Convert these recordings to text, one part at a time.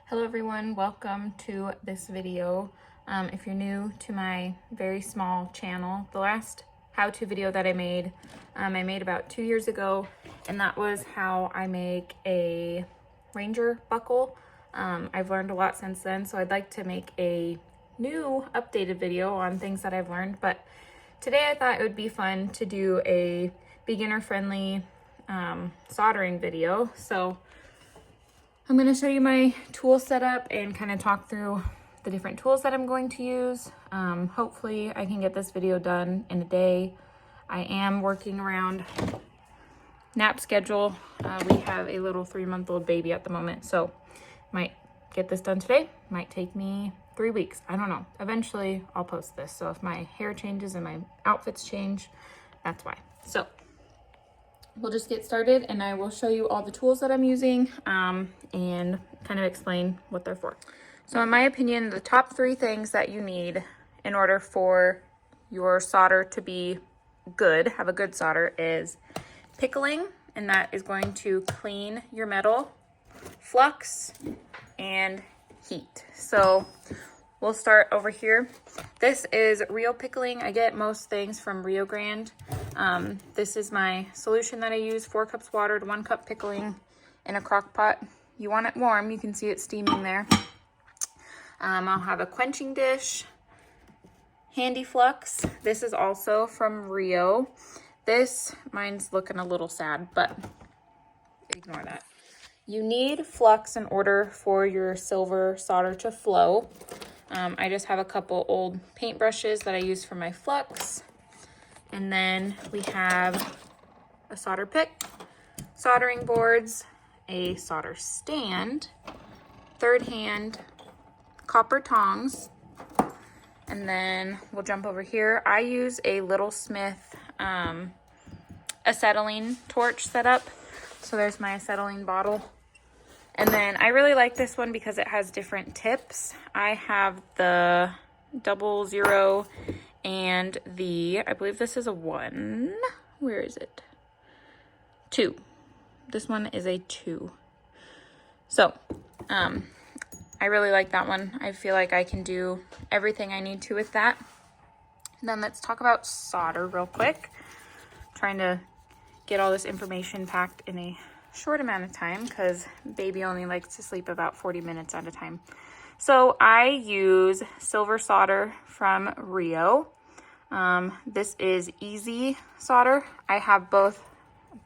Hello everyone, welcome to this video. If you're new to my very small channel, the last how-to video that I made about 2 years ago, and that was how I make a Ranger buckle. I've learned a lot since then, so I'd like to make a new updated video on things that I've learned, but today I thought it would be fun to do a beginner-friendly soldering video. So I'm going to show you my tool setup and kind of talk through the different tools that I'm going to use. Hopefully I can get this video done in a day. I am working around nap schedule. We have a little 3-month-old baby at the moment, so might get this done today. Might take me 3 weeks. I don't know. Eventually I'll post this. So if my hair changes and my outfits change, that's why. So we'll just get started and I will show you all the tools that I'm using and kind of explain what they're for. So in my opinion, the top 3 things that you need in order for your solder to be good, have a good solder, is pickling, and that is going to clean your metal, flux, and heat. So we'll start over here. This is Rio pickling. I get most things from Rio Grande. This is my solution that I use, 4 cups water to 1 cup pickling in a crock pot. You want it warm, you can see it steaming there. I'll have a quenching dish, handy flux. This is also from Rio. Mine's looking a little sad, but ignore that. You need flux in order for your silver solder to flow. I just have a couple old paint brushes that I use for my flux. And then we have a solder pick, soldering boards, a solder stand, third hand, copper tongs, and then we'll jump over here. I use a Little Smith acetylene torch setup. So there's my acetylene bottle. And then I really like this one because it has different tips. I have the 00 and I believe this is a 1. Where is it? 2. This one is a 2. So, I really like that one. I feel like I can do everything I need to with that. And then let's talk about solder real quick. I'm trying to get all this information packed in a short amount of time because baby only likes to sleep about 40 minutes at a time. So I use silver solder from Rio. This is easy solder. I have both.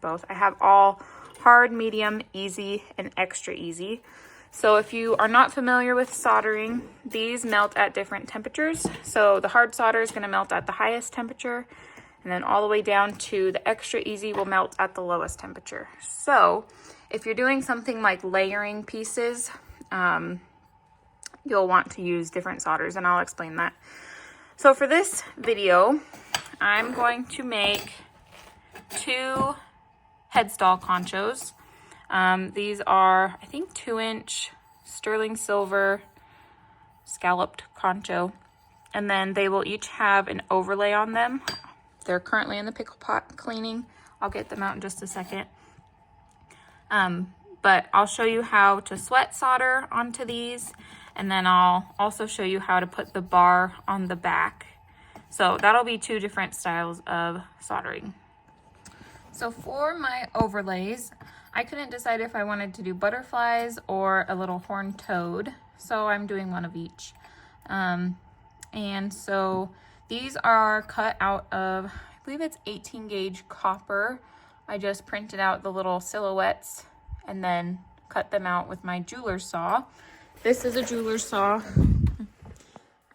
I have all hard, medium, easy, and extra easy. So if you are not familiar with soldering, these melt at different temperatures. So the hard solder is going to melt at the highest temperature, and then all the way down to the extra easy will melt at the lowest temperature. So if you're doing something like layering pieces, you'll want to use different solders, and I'll explain that. So for this video, I'm going to make 2 Headstall conchos. These are, I think, 2-inch sterling silver scalloped concho, and then they will each have an overlay on them. They're currently in the pickle pot cleaning. I'll get them out in just a second. But I'll show you how to sweat solder onto these, and then I'll also show you how to put the bar on the back. So that'll be 2 different styles of soldering. So for my overlays, I couldn't decide if I wanted to do butterflies or a little horned toad, so I'm doing one of each. And so these are cut out of, I believe it's 18 gauge copper. I just printed out the little silhouettes and then cut them out with my jeweler's saw. This is a jeweler's saw.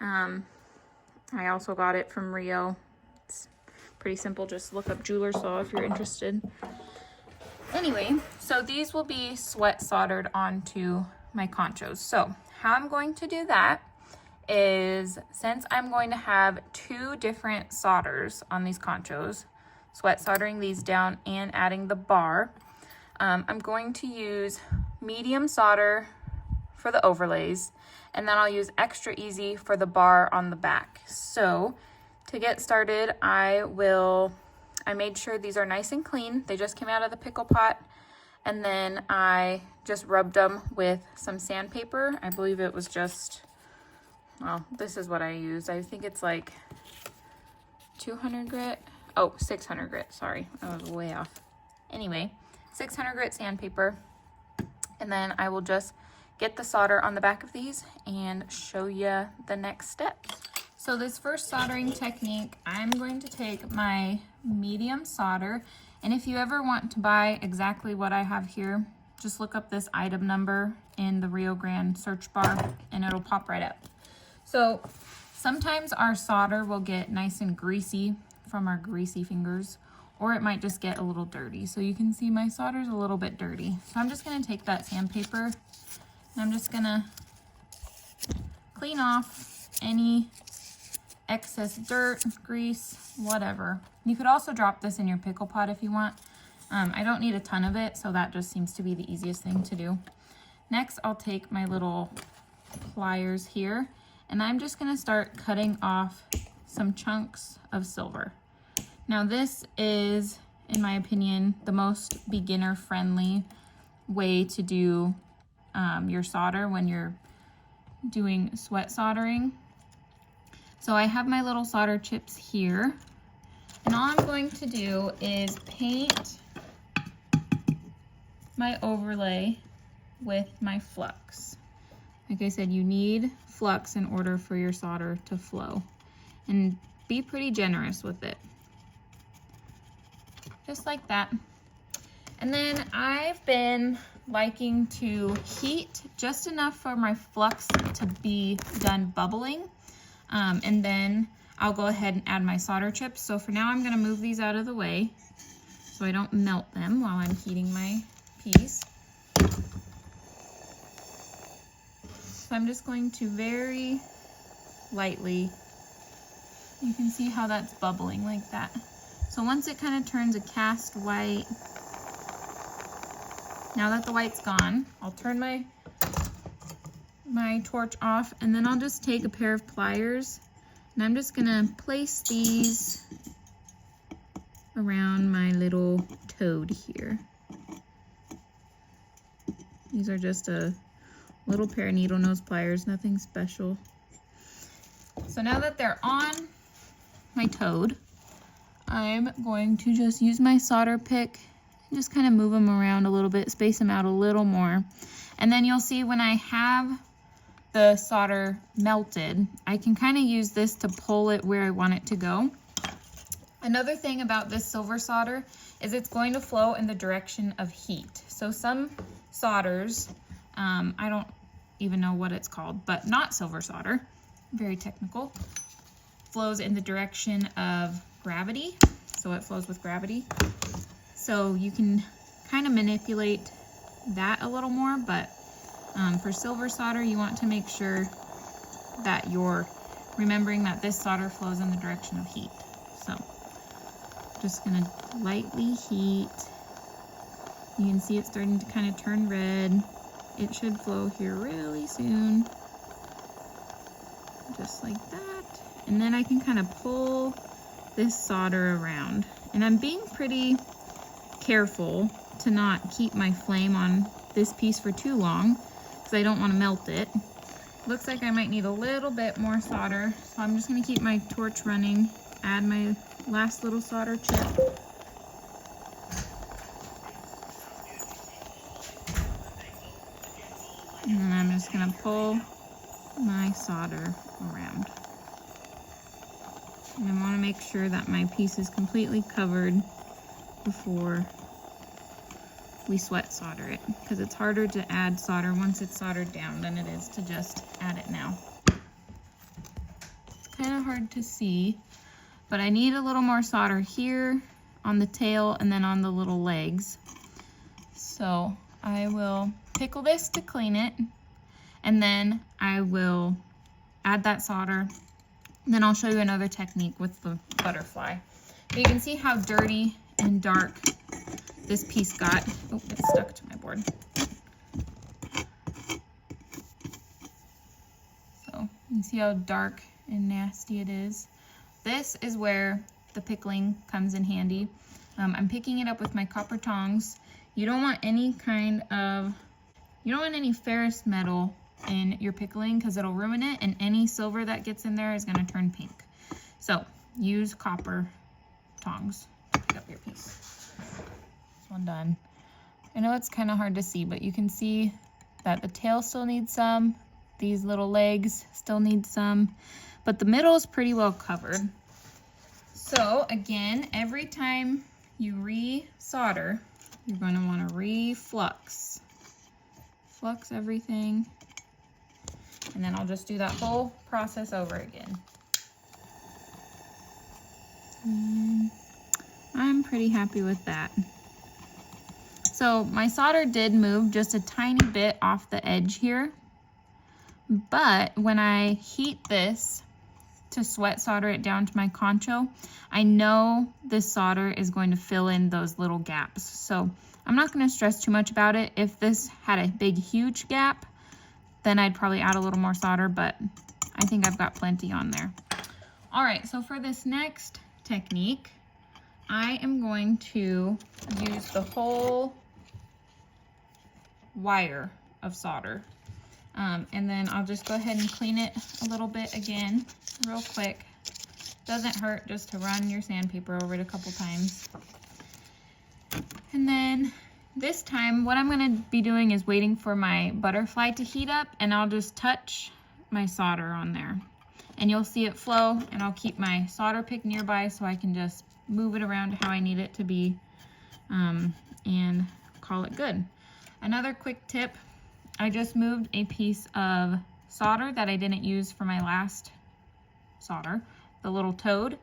I also got it from Rio. It's pretty simple. Just look up jeweler's saw if you're interested. Anyway, so these will be sweat soldered onto my conchos. So how I'm going to do that is, since I'm going to have 2 different solders on these conchos, sweat soldering these down and adding the bar, I'm going to use medium solder for the overlays, and then I'll use extra easy for the bar on the back. So to get started, I made sure these are nice and clean. They just came out of the pickle pot, and then I just rubbed them with some sandpaper. I believe it was just, well, this is what I used. I think it's like 200 grit. Oh, 600 grit, sorry, I was way off. Anyway, 600 grit sandpaper, and then I will just get the solder on the back of these and show you the next steps. So this first soldering technique, I'm going to take my medium solder, and if you ever want to buy exactly what I have here, just look up this item number in the Rio Grande search bar and it'll pop right up. So sometimes our solder will get nice and greasy from our greasy fingers, or it might just get a little dirty. So you can see my solder's a little bit dirty. So I'm just gonna take that sandpaper and I'm just gonna clean off any excess dirt, grease, whatever. You could also drop this in your pickle pot if you want. I don't need a ton of it, so that just seems to be the easiest thing to do. Next, I'll take my little pliers here, and I'm just gonna start cutting off some chunks of silver. Now this is, in my opinion, the most beginner-friendly way to do your solder when you're doing sweat soldering. So I have my little solder chips here, and all I'm going to do is paint my overlay with my flux. Like I said, you need flux in order for your solder to flow, and be pretty generous with it. Just like that. And then I've been liking to heat just enough for my flux to be done bubbling. And then I'll go ahead and add my solder chips. So for now, I'm gonna move these out of the way so I don't melt them while I'm heating my piece. So I'm just going to very lightly, you can see how that's bubbling like that. So once it kind of turns a cast white, now that the white's gone, I'll turn my torch off, and then I'll just take a pair of pliers and I'm just gonna place these around my little toad here. These are just a little pair of needle nose pliers, nothing special. So now that they're on my toad, I'm going to just use my solder pick and just kind of move them around a little bit, space them out a little more. And then you'll see when I have the solder melted, I can kind of use this to pull it where I want it to go. Another thing about this silver solder is it's going to flow in the direction of heat. So some solders, I don't even know what it's called, but not silver solder, very technical, flows in the direction of gravity. So it flows with gravity. So you can kind of manipulate that a little more, but for silver solder, you want to make sure that you're remembering that this solder flows in the direction of heat. So just gonna lightly heat. You can see it's starting to kind of turn red. It should flow here really soon. Just like that. And then I can kind of pull this solder around. And I'm being pretty careful to not keep my flame on this piece for too long because I don't want to melt it. Looks like I might need a little bit more solder, so I'm just going to keep my torch running, add my last little solder chip. And then I'm just going to pull my solder around. And I want to make sure that my piece is completely covered before we sweat solder it, because it's harder to add solder once it's soldered down than it is to just add it now. It's kind of hard to see, but I need a little more solder here on the tail and then on the little legs. So I will pickle this to clean it, and then I will add that solder. And then I'll show you another technique with the butterfly. But you can see how dirty and dark this piece got. Oh, it's stuck to my board. So you can see how dark and nasty it is. This is where the pickling comes in handy. I'm picking it up with my copper tongs. You don't want any kind of, you don't want any ferrous metal in your pickling because it'll ruin it, and any silver that gets in there is going to turn pink. So use copper tongs to pick up your piece. This one done. I know it's kind of hard to see, but you can see that the tail still needs some. These little legs still need some, but the middle is pretty well covered. So again, every time you re-solder, you're going to want to re-flux. Flux everything. And then I'll just do that whole process over again. And I'm pretty happy with that. So my solder did move just a tiny bit off the edge here, but when I heat this to sweat solder it down to my concho, I know this solder is going to fill in those little gaps. So I'm not going to stress too much about it. If this had a big, huge gap, then I'd probably add a little more solder, but I think I've got plenty on there. All right, so for this next technique, I am going to use the whole wire of solder. And then I'll just go ahead and clean it a little bit again, real quick. Doesn't hurt just to run your sandpaper over it a couple times. And then this time, what I'm gonna be doing is waiting for my butterfly to heat up, and I'll just touch my solder on there. And you'll see it flow, and I'll keep my solder pick nearby so I can just move it around to how I need it to be, and call it good. Another quick tip, I just moved a piece of solder that I didn't use for my last solder, the little toad.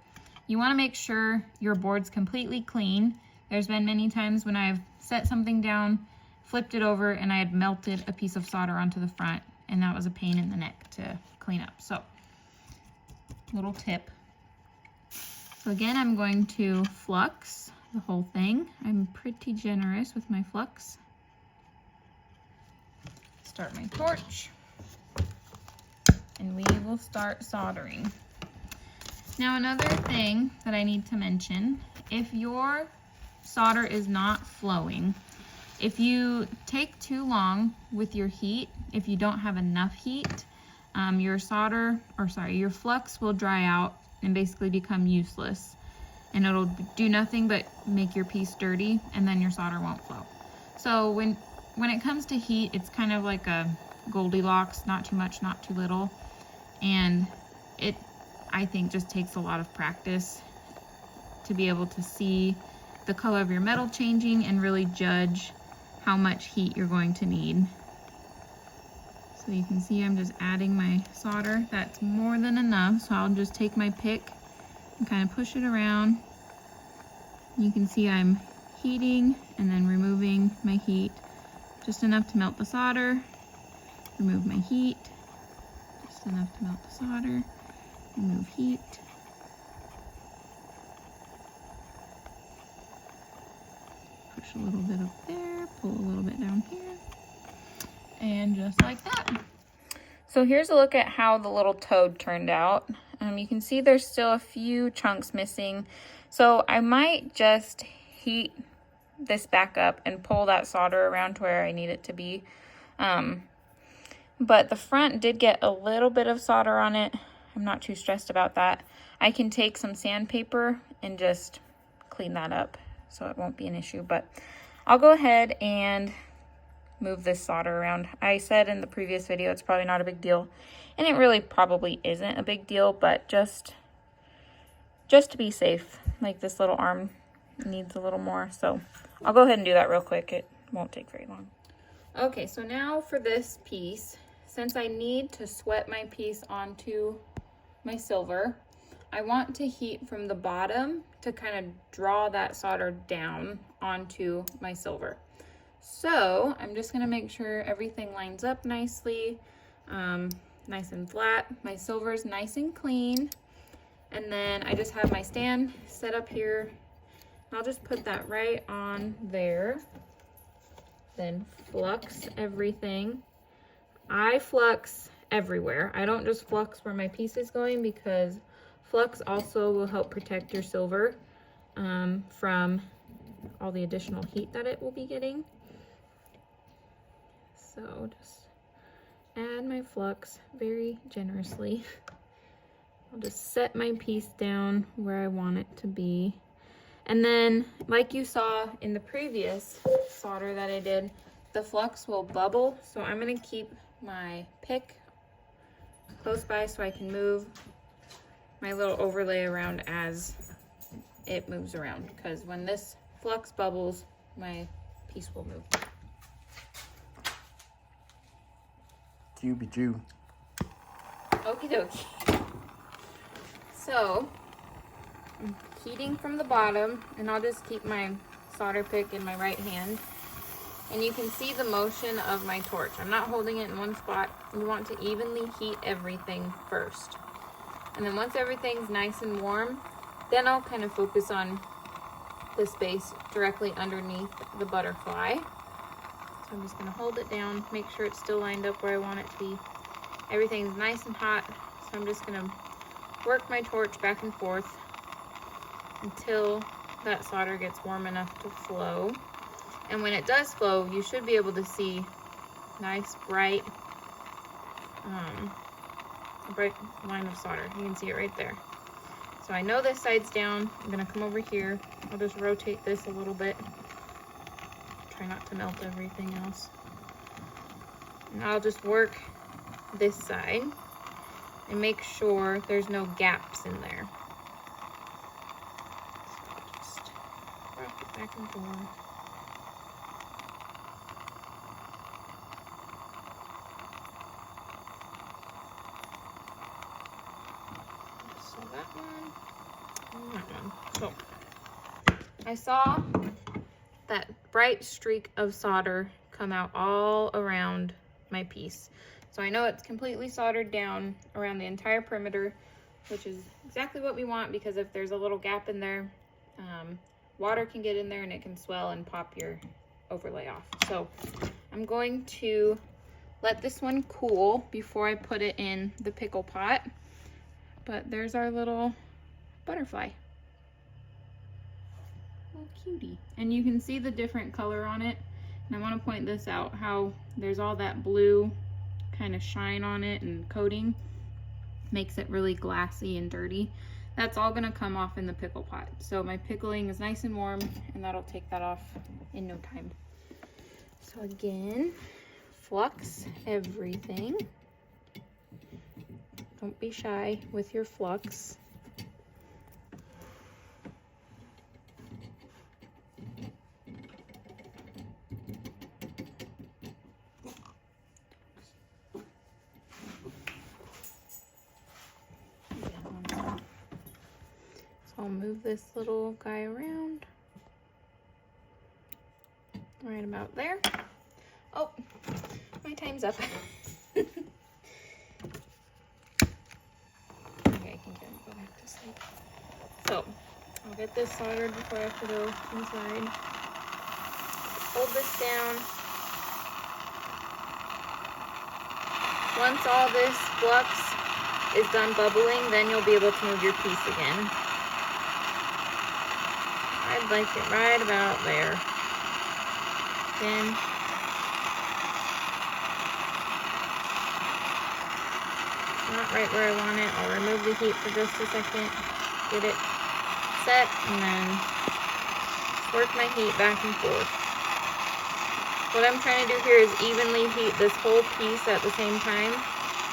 You want to make sure your board's completely clean. There's been many times when I've set something down, flipped it over, and I had melted a piece of solder onto the front, and that was a pain in the neck to clean up. So, little tip. So again, I'm going to flux the whole thing. I'm pretty generous with my flux. Start my torch, and we will start soldering. Now, another thing that I need to mention, if your solder is not flowing, if you take too long with your heat, if you don't have enough heat, your flux will dry out and basically become useless, and it'll do nothing but make your piece dirty, and then your solder won't flow. So when it comes to heat, it's kind of like a Goldilocks, not too much, not too little. And it, I think, just takes a lot of practice to be able to see the color of your metal changing and really judge how much heat you're going to need. So you can see I'm just adding my solder. That's more than enough, so I'll just take my pick and kind of push it around. You can see I'm heating and then removing my heat. Just enough to melt the solder, remove my heat, just enough to melt the solder, remove heat. Push a little bit up there, pull a little bit down here, and just like that. So here's a look at how the little toad turned out. You can see there's still a few chunks missing, so I might just heat this back up and pull that solder around to where I need it to be. But the front did get a little bit of solder on it. I'm not too stressed about that. I can take some sandpaper and just clean that up so it won't be an issue. But I'll go ahead and move this solder around. I said in the previous video it's probably not a big deal, and it really probably isn't a big deal, but just to be safe, like this little arm needs a little more, so I'll go ahead and do that real quick. It won't take very long. Okay, so now for this piece, since I need to sweat my piece onto my silver, I want to heat from the bottom to kind of draw that solder down onto my silver. So I'm just gonna make sure everything lines up nicely, nice and flat. My silver is nice and clean. And then I just have my stand set up here. I'll just put that right on there. Then flux everything. I flux everywhere. I don't just flux where my piece is going, because flux also will help protect your silver from all the additional heat that it will be getting. So just add my flux very generously. I'll just set my piece down where I want it to be. And then, like you saw in the previous solder that I did, the flux will bubble. So I'm gonna keep my pick close by so I can move my little overlay around as it moves around. Because when this flux bubbles, my piece will move. Jew. Okie dokie. So, I'm heating from the bottom, and I'll just keep my solder pick in my right hand. And you can see the motion of my torch. I'm not holding it in one spot. You want to evenly heat everything first. And then once everything's nice and warm, then I'll kind of focus on the space directly underneath the butterfly. So I'm just gonna hold it down, make sure it's still lined up where I want it to be. Everything's nice and hot, so I'm just gonna work my torch back and forth until that solder gets warm enough to flow. And when it does flow, you should be able to see nice bright line of solder. You can see it right there. So I know this side's down. I'm gonna come over here. I'll just rotate this a little bit. Try not to melt everything else. And I'll just work this side and make sure there's no gaps in there. So I'll just rock it back and forth. So that one and that one. So I saw that bright streak of solder come out all around my piece. So I know it's completely soldered down around the entire perimeter, which is exactly what we want, because if there's a little gap in there, water can get in there and it can swell and pop your overlay off. So I'm going to let this one cool before I put it in the pickle pot. But there's our little butterfly. Little cutie. And you can see the different color on it. And I want to point this out, how there's all that blue kind of shine on it and coating. Makes it really glassy and dirty. That's all going to come off in the pickle pot. So my pickling is nice and warm, and that'll take that off in no time. So again, flux everything. Don't be shy with your flux. So I'll move this little guy around. Right about there. Oh, my time's up. So, I'll get this soldered before I have to go inside. Hold this down. Once all this flux is done bubbling, then you'll be able to move your piece again. I'd like it right about there. Then, not right where I want it. I'll remove the heat for just a second. Get it set, and then work my heat back and forth. What I'm trying to do here is evenly heat this whole piece at the same time,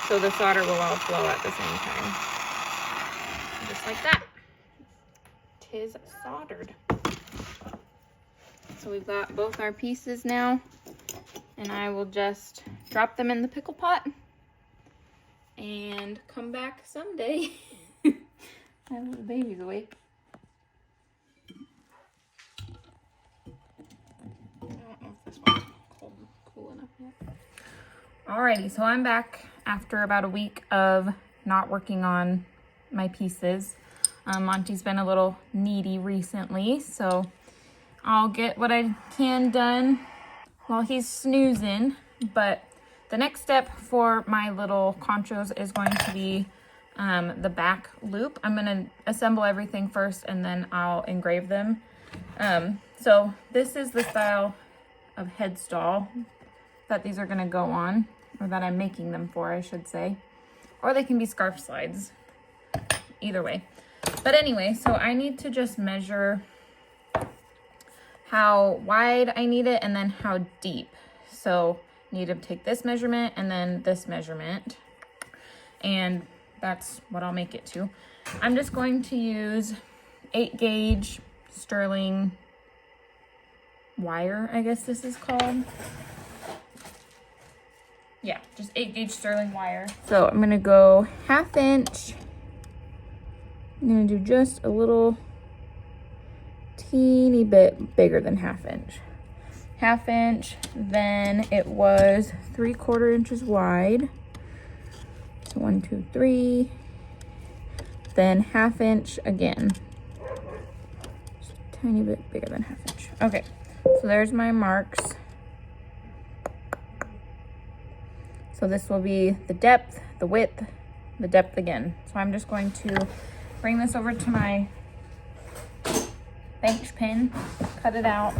so the solder will all flow at the same time. Just like that. 'Tis soldered. So we've got both our pieces now, and I will just drop them in the pickle pot and come back someday. My little baby's awake. I don't know if this one's cool enough yet. Alrighty, so I'm back after about a week of not working on my pieces. Monty's been a little needy recently, so I'll get what I can done while he's snoozing. But the next step for my little conchos is going to be the back loop. I'm going to assemble everything first, and then I'll engrave them. So this is the style of headstall that these are gonna go on, or that I'm making them for, I should say. Or they can be scarf slides, either way. But anyway, so I need to just measure how wide I need it and then how deep. So I need to take this measurement and then this measurement, and that's what I'll make it to. I'm just going to use 8 gauge sterling wire, I guess this is called. Yeah, just 8 gauge sterling wire. So I'm gonna go 1/2 inch. I'm gonna do just a little teeny bit bigger than 1/2 inch. 1/2 inch, then it was 3/4 inches wide. So 1, 2, 3. Then 1/2 inch again. Just a tiny bit bigger than 1/2 inch. Okay, so there's my marks. So this will be the depth, the width, the depth again. So I'm just going to bring this over to my bench pin, cut it out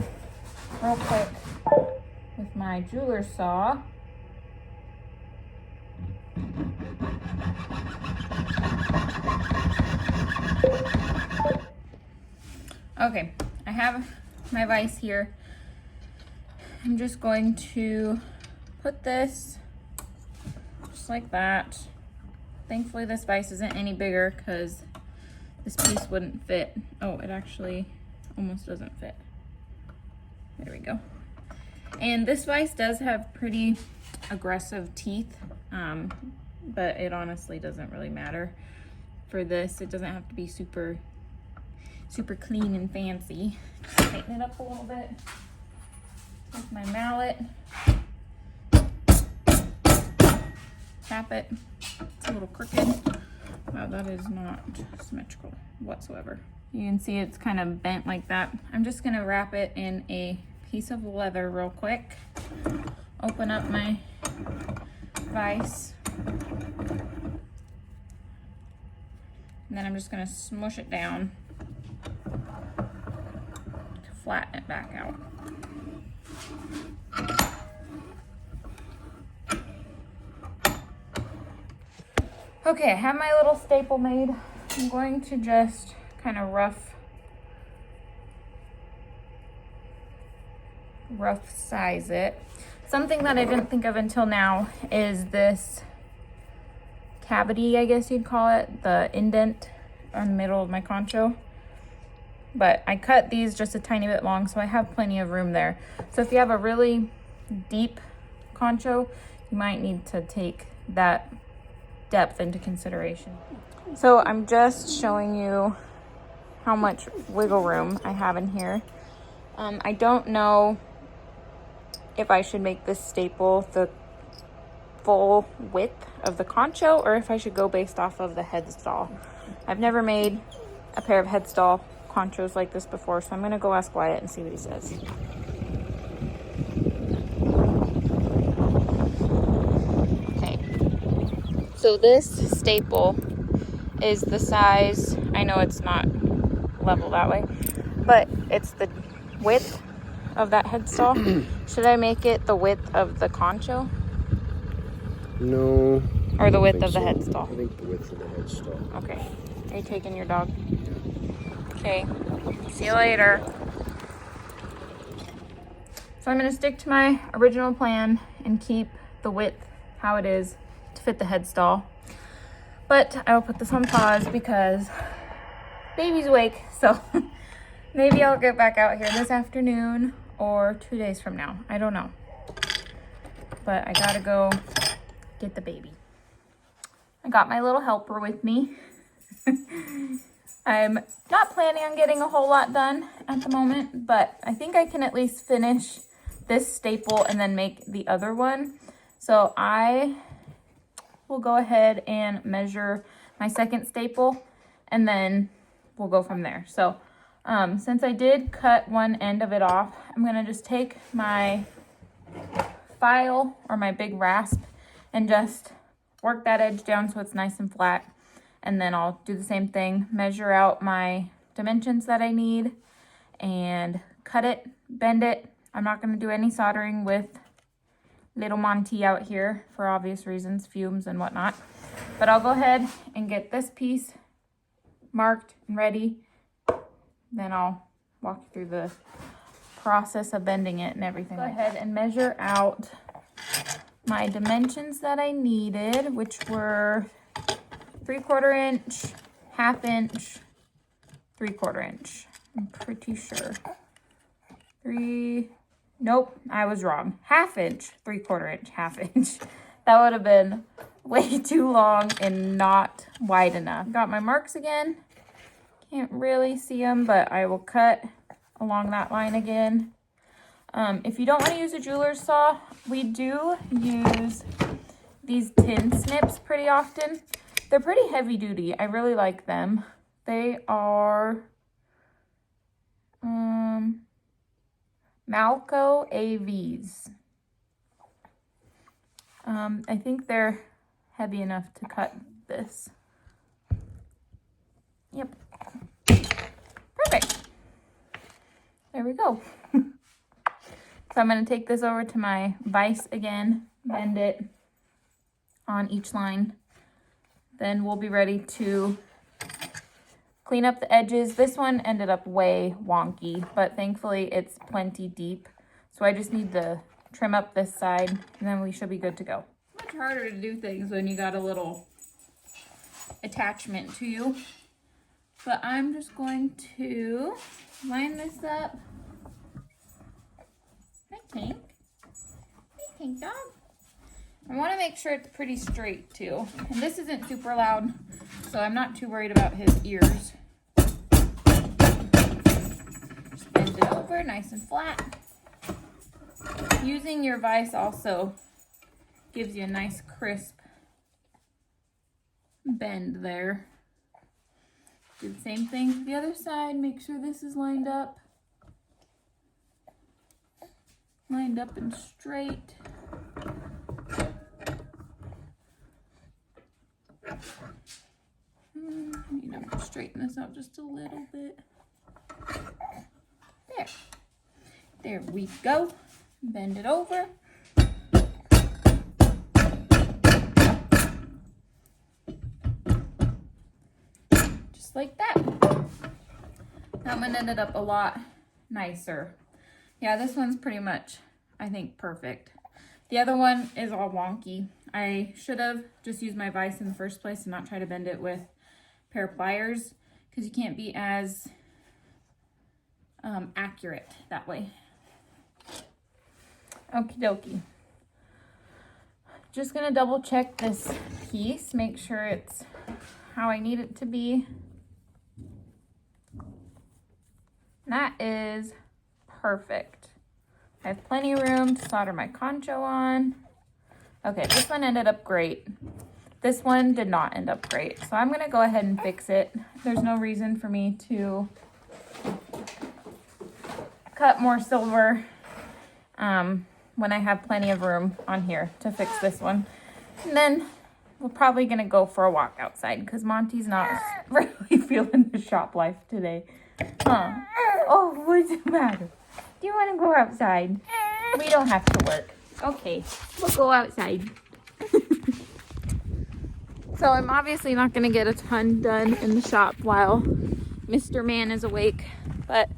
real quick with my jeweler's saw. Okay, I have my vise here. I'm just going to put this just like that. Thankfully this vise isn't any bigger because this piece wouldn't fit. Oh, it actually almost doesn't fit. There we go. And this vise does have pretty aggressive teeth, but it honestly doesn't really matter for this. It doesn't have to be super clean and fancy. Just tighten it up a little bit with my mallet. Tap it. It's a little crooked. Wow, that is not symmetrical whatsoever. You can see it's kind of bent like that. I'm just gonna wrap it in a piece of leather real quick. Open up my vise. And then I'm just gonna smush it down to flatten it back out. Okay, I have my little staple made. I'm going to just kind of rough size it. Something that I didn't think of until now is this cavity, I guess you'd call it, the indent in the middle of my concho. But I cut these just a tiny bit long, so I have plenty of room there. So if you have a really deep concho, you might need to take that depth into consideration. So I'm just showing you how much wiggle room I have in here. I don't know if I should make this staple the full width of the concho or if I should go based off of the headstall. I've never made a pair of headstall conchos like this before, so I'm gonna go ask Wyatt and see what he says. Okay, so this staple is the size, I know it's not level that way, but it's the width of that headstall. Should I make it the width of the concho? No. Or the width of the headstall? I think the width of the headstall. Okay. Are you taking your dog? Okay. See you later. So I'm going to stick to my original plan and keep the width how it is to fit the headstall. But I will put this on pause because baby's awake. So maybe I'll get back out here this afternoon or 2 days from now. I don't know. But I gotta go get the baby. I got my little helper with me. I'm not planning on getting a whole lot done at the moment, but I think I can at least finish this staple and then make the other one. So I will go ahead and measure my second staple and then we'll go from there. So since I did cut one end of it off, I'm gonna just take my file or my big rasp and just work that edge down so it's nice and flat. And then I'll do the same thing, measure out my dimensions that I need and cut it, bend it. I'm not going to do any soldering with little Monty out here for obvious reasons, fumes and whatnot. But I'll go ahead and get this piece marked and ready. Then I'll walk you through the process of bending it and everything. Go ahead and measure out my dimensions that I needed, which were 3/4 inch, 1/2 inch, 3/4 inch. I'm pretty sure. Nope, I was wrong. 1/2 inch, 3/4 inch, 1/2 inch. That would have been way too long and not wide enough. Got my marks again. Can't really see them, but I will cut along that line again. If you don't want to use a jeweler's saw, we do use these tin snips pretty often. They're pretty heavy duty. I really like them. They are Malco AVs. I think they're heavy enough to cut this. Yep. Perfect. There we go. So I'm going to take this over to my vise again, bend it on each line. Then we'll be ready to clean up the edges. This one ended up way wonky, but thankfully it's plenty deep. So I just need to trim up this side and then we should be good to go. It's much harder to do things when you got a little attachment to you. But I'm just going to line this up. Hi, Tank. Hi, Tank dog. I want to make sure it's pretty straight too. And this isn't super loud, so I'm not too worried about his ears. Just bend it over nice and flat. Using your vise also gives you a nice crisp bend there. Do the same thing to the other side. Make sure this is lined up. Lined up and straight. Need to straighten this out just a little bit. There. There we go. Bend it over. Just like that. That one ended up a lot nicer. Yeah, this one's pretty much, I think, perfect. The other one is all wonky. I should have just used my vise in the first place and not try to bend it with a pair of pliers because you can't be as accurate that way. Okie dokie. Just gonna double check this piece, make sure it's how I need it to be. That is perfect. I have plenty of room to solder my concho on. Okay, this one ended up great. This one did not end up great. So I'm gonna go ahead and fix it. There's no reason for me to cut more silver when I have plenty of room on here to fix this one. And then we're probably gonna go for a walk outside because Monty's not really feeling the shop life today. Huh? Oh, what's the matter? Do you want to go outside? We don't have to work. Okay, we'll go outside. So I'm obviously not going to get a ton done in the shop while Mr. Man is awake, but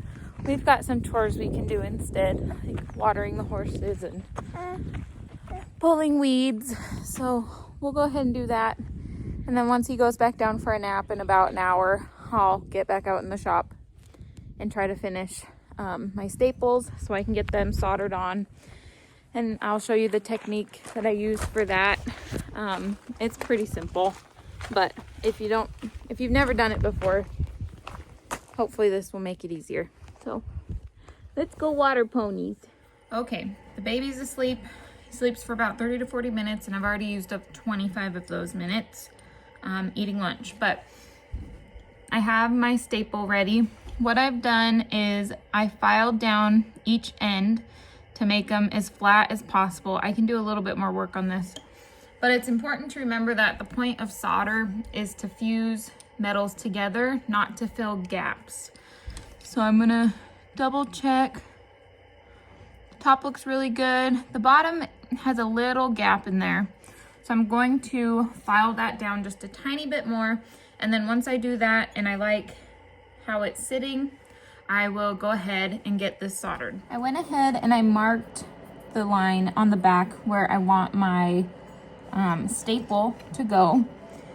we've got some chores we can do instead, like watering the horses and pulling weeds. So we'll go ahead and do that. And then once he goes back down for a nap in about an hour, I'll get back out in the shop and try to finish my staples so I can get them soldered on. And I'll show you the technique that I use for that. It's pretty simple, but if you've never done it before, hopefully this will make it easier. So let's go water ponies. Okay, the baby's asleep. He sleeps for about 30 to 40 minutes and I've already used up 25 of those minutes eating lunch, but I have my staple ready. What I've done is I filed down each end to make them as flat as possible. I can do a little bit more work on this, but it's important to remember that the point of solder is to fuse metals together, not to fill gaps. So I'm gonna double check. Top looks really good. The bottom has a little gap in there. So I'm going to file that down just a tiny bit more. And then once I do that and I like how it's sitting, I will go ahead and get this soldered. I went ahead and I marked the line on the back where I want my staple to go.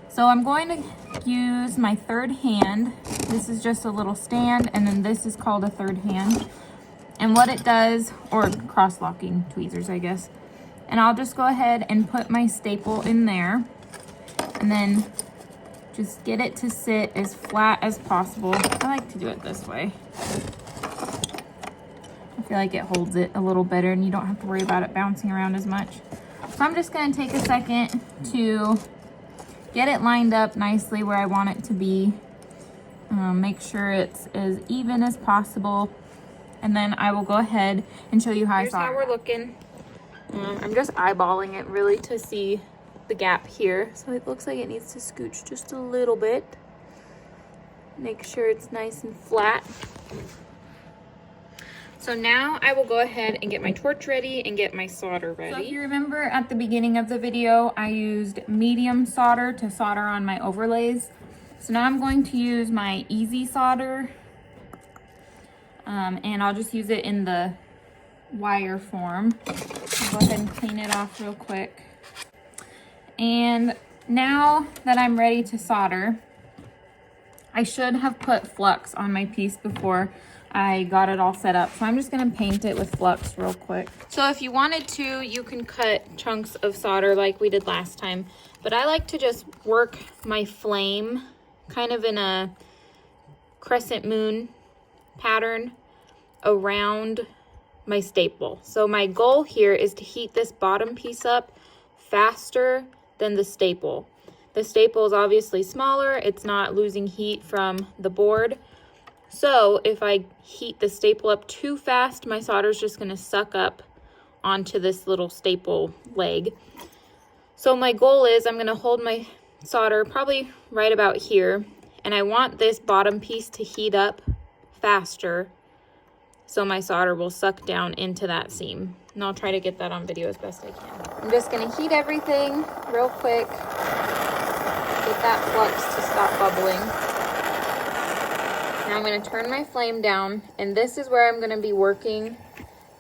So I'm going to use my third hand. This is just a little stand, and then this is called a third hand. And what it does, or cross-locking tweezers, I guess. And I'll just go ahead and put my staple in there, and then just get it to sit as flat as possible. I like to do it this way. I feel like it holds it a little better, and you don't have to worry about it bouncing around as much. So I'm just gonna take a second to get it lined up nicely where I want it to be. Make sure it's as even as possible. And then I will go ahead and show you how I solder. Here's how we're looking. I'm just eyeballing it really to see the gap here. So it looks like it needs to scooch just a little bit. Make sure it's nice and flat. So now I will go ahead and get my torch ready and get my solder ready. So if you remember at the beginning of the video, I used medium solder to solder on my overlays. So now I'm going to use my easy solder, and I'll just use it in the wire form. I'll go ahead and clean it off real quick. And now that I'm ready to solder, I should have put flux on my piece before I got it all set up. So I'm just gonna paint it with flux real quick. So if you wanted to, you can cut chunks of solder like we did last time, but I like to just work my flame kind of in a crescent moon pattern around my staple. So my goal here is to heat this bottom piece up faster than the staple. The staple is obviously smaller, it's not losing heat from the board. So if I heat the staple up too fast, my solder is just gonna suck up onto this little staple leg. So my goal is I'm gonna hold my solder probably right about here, and I want this bottom piece to heat up faster so my solder will suck down into that seam. And I'll try to get that on video as best I can. I'm just gonna heat everything real quick, get that flux to stop bubbling. Now I'm going to turn my flame down, and this is where I'm going to be working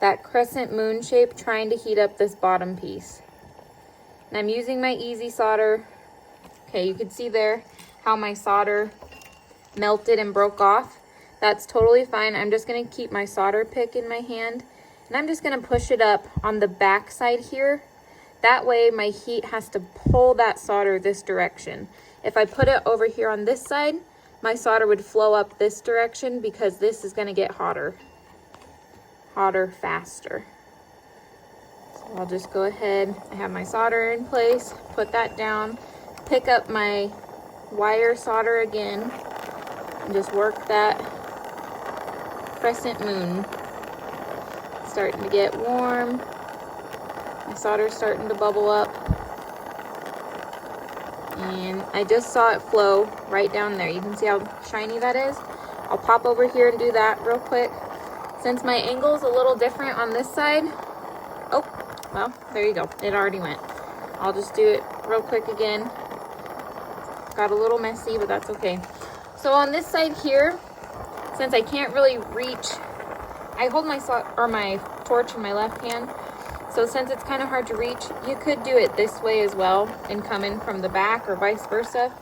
that crescent moon shape, trying to heat up this bottom piece. And I'm using my easy solder. Okay, you can see there how my solder melted and broke off. That's totally fine. I'm just going to keep my solder pick in my hand, and I'm just going to push it up on the back side here. That way my heat has to pull that solder this direction. If I put it over here on this side, my solder would flow up this direction because this is going to get hotter faster. So I'll just go ahead, I have my solder in place, put that down, pick up my wire solder again, and just work that crescent moon. It's starting to get warm, my solder's starting to bubble up. And I just saw it flow right down there. You can see how shiny that is. I'll pop over here and do that real quick. Since my angle is a little different on this side. Oh, well, there you go. It already went. I'll just do it real quick again. Got a little messy, but that's okay. So on this side here, since I can't really reach, I hold my torch in my left hand. So since it's kind of hard to reach, you could do it this way as well and come in from the back or vice versa.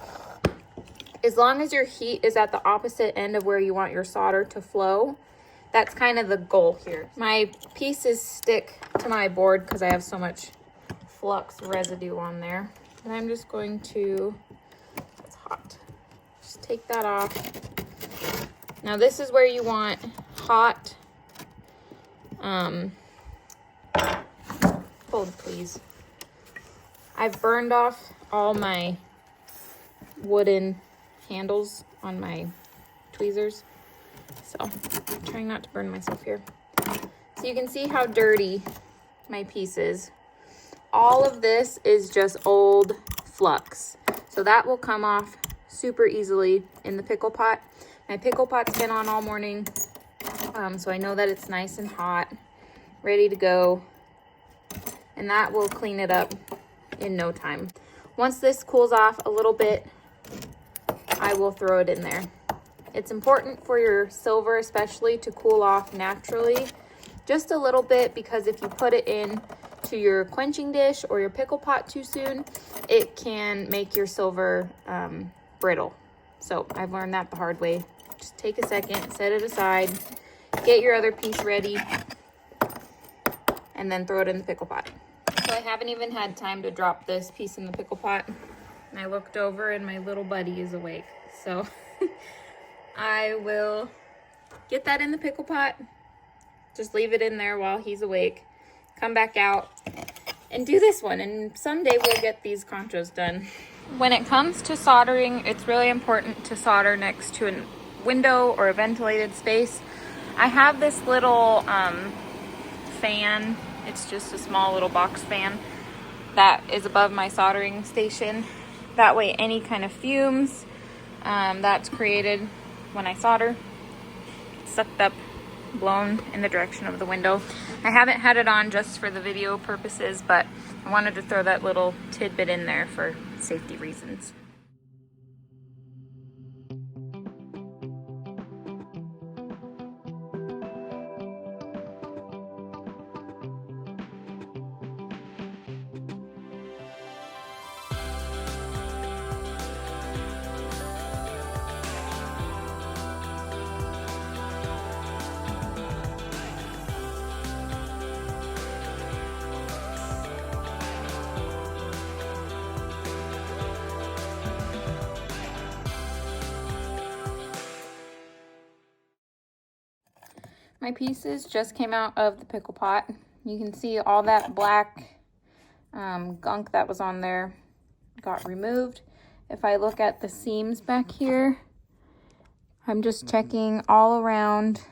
As long as your heat is at the opposite end of where you want your solder to flow, that's kind of the goal here. My pieces stick to my board because I have so much flux residue on there. And I'm just going to, it's hot, just take that off. Now this is where you want hot, hold please. I've burned off all my wooden handles on my tweezers, so I'm trying not to burn myself here. So you can see how dirty my piece is. All of this is just old flux, so that will come off super easily in the pickle pot. My pickle pot's been on all morning. So I know that it's nice and hot, ready to go, and that will clean it up in no time. Once this cools off a little bit, I will throw it in there. It's important for your silver especially to cool off naturally, just a little bit, because if you put it in to your quenching dish or your pickle pot too soon, it can make your silver brittle. So I've learned that the hard way. Just take a second, set it aside, get your other piece ready, and then throw it in the pickle pot. So I haven't even had time to drop this piece in the pickle pot. And I looked over and my little buddy is awake. So I will get that in the pickle pot. Just leave it in there while he's awake. Come back out and do this one. And someday we'll get these conchos done. When it comes to soldering, it's really important to solder next to a window or a ventilated space. I have this little fan. It's just a small little box fan that is above my soldering station. That way any kind of fumes that's created when I solder, sucked up, blown in the direction of the window. I haven't had it on just for the video purposes, but I wanted to throw that little tidbit in there for safety reasons. My pieces just came out of the pickle pot. You can see all that black gunk that was on there got removed. If I look at the seams back here, I'm just checking all around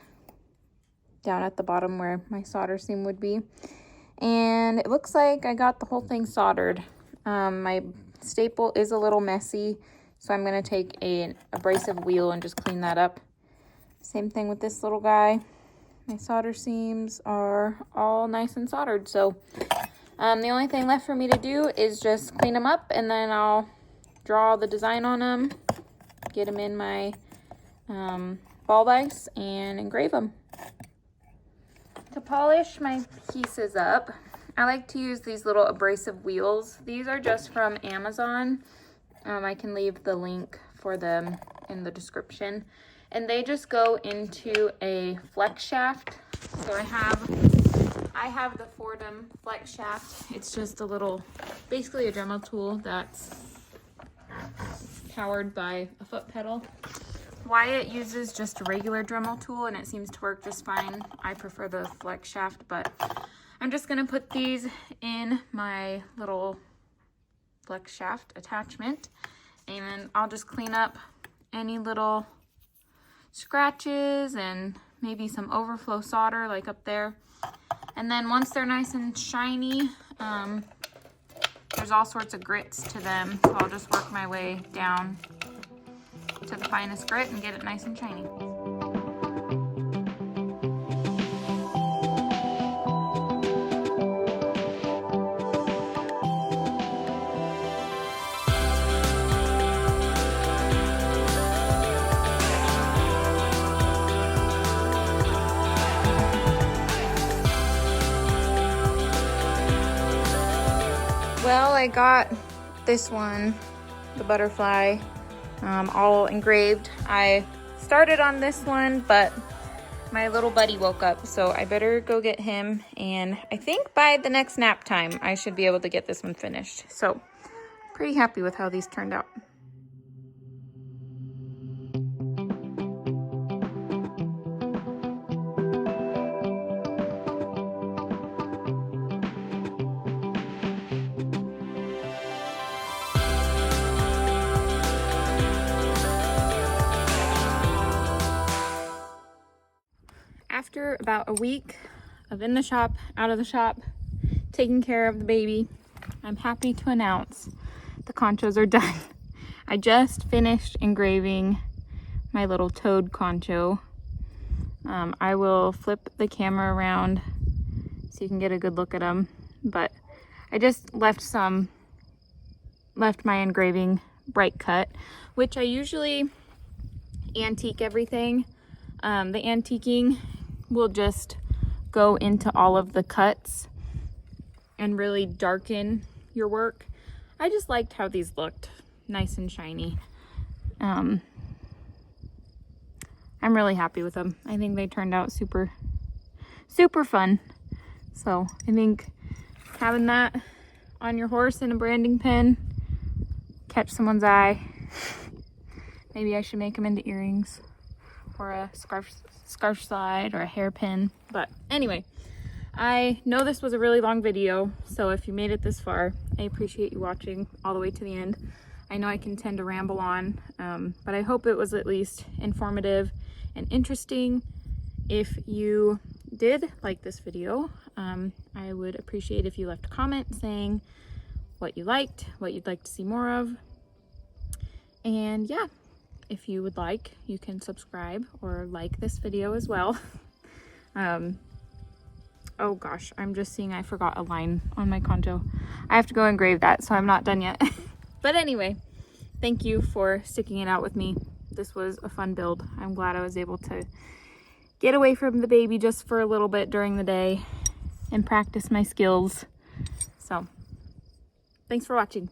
down at the bottom where my solder seam would be. And it looks like I got the whole thing soldered. My staple is a little messy, so I'm gonna take an abrasive wheel and just clean that up. Same thing with this little guy. My solder seams are all nice and soldered, so the only thing left for me to do is just clean them up, and then I'll draw the design on them, get them in my ball vise, and engrave them. To polish my pieces up, I like to use these little abrasive wheels. These are just from Amazon. I can leave the link for them in the description. And they just go into a flex shaft. So I have the Fordham flex shaft. It's just a little, basically a Dremel tool that's powered by a foot pedal. Wyatt uses just a regular Dremel tool and it seems to work just fine. I prefer the flex shaft, but I'm just gonna put these in my little flex shaft attachment, and I'll just clean up any little scratches and maybe some overflow solder like up there. And then once they're nice and shiny, there's all sorts of grits to them, so I'll just work my way down to the finest grit and get it nice and shiny. Well, I got this one, the butterfly, all engraved. I started on this one, but my little buddy woke up, so I better go get him. And I think by the next nap time, I should be able to get this one finished. So, pretty happy with how these turned out. After about a week of in the shop, out of the shop, taking care of the baby, I'm happy to announce the conchos are done. I just finished engraving my little toad concho. I will flip the camera around so you can get a good look at them. But I just left my engraving bright cut, which I usually antique everything. The antiquing will just go into all of the cuts and really darken your work. I just liked how these looked, nice and shiny. I'm really happy with them. I think they turned out super fun. So I think having that on your horse in a branding pen, catch someone's eye. Maybe I should make them into earrings or a scarf slide or a hairpin. But anyway, I know this was a really long video, so if you made it this far, I appreciate you watching all the way to the end. I know I can tend to ramble on, but I hope it was at least informative and interesting. If you did like this video, I would appreciate if you left a comment saying what you liked, what you'd like to see more of. And yeah, if you would like, you can subscribe or like this video as well. Oh gosh, I'm just seeing I forgot a line on my concho. I have to go engrave that, so I'm not done yet. But anyway, thank you for sticking it out with me. This was a fun build. I'm glad I was able to get away from the baby just for a little bit during the day and practice my skills. So, thanks for watching.